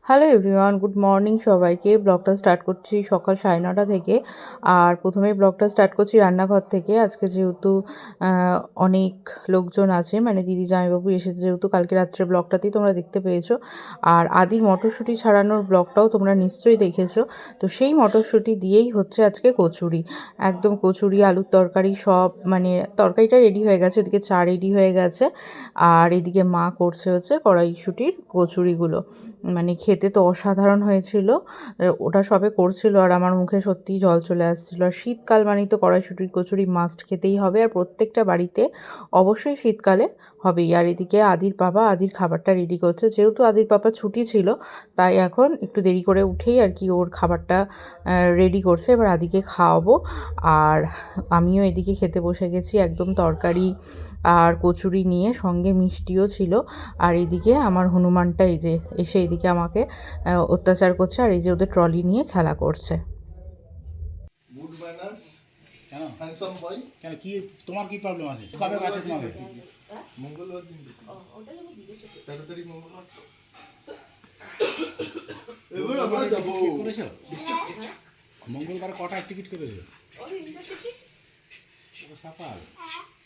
Hello everyone, good morning সবাইকে। ব্লগটা start করছি সকাল 9:30 থেকে। আর প্রথমেই ব্লগটা স্টার্ট করছি রান্নাঘর থেকে। আজকে যেহেতু অনেক লোকজন আছে, মানে দিদি জামাইবাবু এসেছে যেহেতু, কালকে রাত্রে ব্লগটাতেই তোমরা দেখতে পেয়েছো। আর আদির মটরশুঁটি ছাড়ানোর ব্লগটাও তোমরা নিশ্চয়ই দেখেছো। তো সেই মটরশুঁটি দিয়েই হচ্ছে আজকে কচুরি, একদম কচুরি, আলুর তরকারি সব, মানে তরকারিটা রেডি হয়ে গেছে, ওদিকে চা রেডি হয়ে গেছে। আর এদিকে মা করছে হচ্ছে কড়াইশুঁটির কচুরিগুলো, মানে খেতে তো অসাধারণ হয়েছিল। ওটা সবে করছিল আর আমার মুখে সত্যিই জল চলে আসছিলো। আর শীতকাল মানেই তো কড়াইশুঁটির কচুরি মাস্ট খেতেই হবে, আর প্রত্যেকটা বাড়িতে অবশ্যই শীতকালে হবেই। আর এদিকে আদির খাবারটা রেডি করছে, যেহেতু আদির পাপা ছুটি ছিল তাই এখন একটু দেরি করে উঠেই আর কি ওর খাবারটা রেডি করছে। এবার আদিকে খাওয়াবো, আর আমিও এদিকে খেতে বসে গেছি, একদম তরকারি আর কচুরি নিয়ে, সঙ্গে মিষ্টিও ছিল। আর এইদিকে আমার হনুমানটা এই যে এসে এদিকে আমাকে অত্যাচার করছে, আর এই যে ওদের ট্রলি নিয়ে খেলা করছে। গুড ম্যানার্স কেন হ্যান্ডসাম বয় কেন, কি তোমার কি প্রবলেম আছে? কবে আছে তোমাদের? মঙ্গলবার দিন। ওটাই আমি জিজ্ঞেস করছি, 13 তারিখ মঙ্গলবার। এবার আমরা যাব। করেছো মঙ্গলবার কটায় টিকিট করেছো? ওই ইন্টারসিটি সকাল।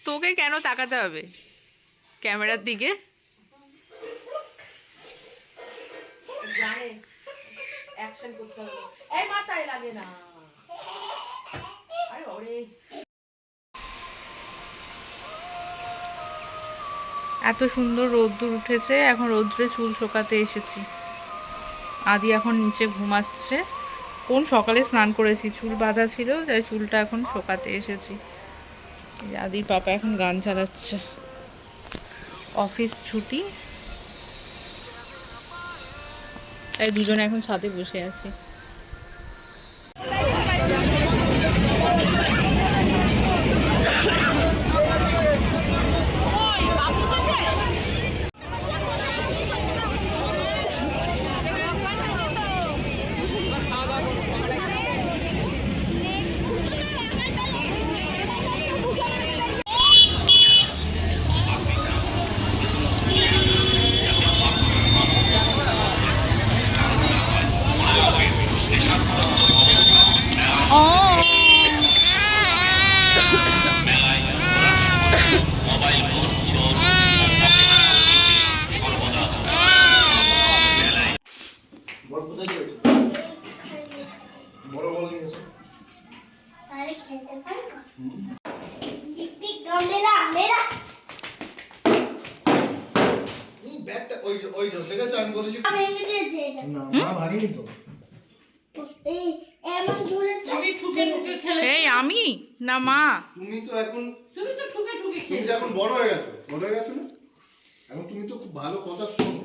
তোকে কেন তাকাতে হবে ক্যামেরার দিকে? জানে অ্যাকশন করতে হবে, এই মাথায় লাগে না। আরে ওরে, এত সুন্দর রোদ্দুর উঠেছে, এখন রোদ্দুরে চুল শোকাতে এসেছি। আদি এখন নিচে ঘুমাচ্ছে। কোন সকালে স্নান করেছি, চুল বাঁধা ছিল তাই চুলটা এখন শোকাতে এসেছি। আদির পাপা এখন গান চালাচ্ছে, অফিস ছুটি তাই দুজনে এখন ছাদে বসে আছি। বড় বল নিয়ে এসো। তাহলে খেলতে পারবো। একটি গমেলা মেলা। এই ব্যাটটা ওই দেখেছো আমি বলেছি আমি ভেঙে দিয়েছি এটা। না মা ভাঙিনি তো। এই এমন জোরে তুমি ঠুকে ঠুকে খেলে। এই আমি না মা? তুমি তো এখন তুমি তো ঠুকে ঠুকে তুমি খেলে। তো এখন বড় হয়ে গেছো না? এখন তুমি তো খুব ভালো কথা শোনো।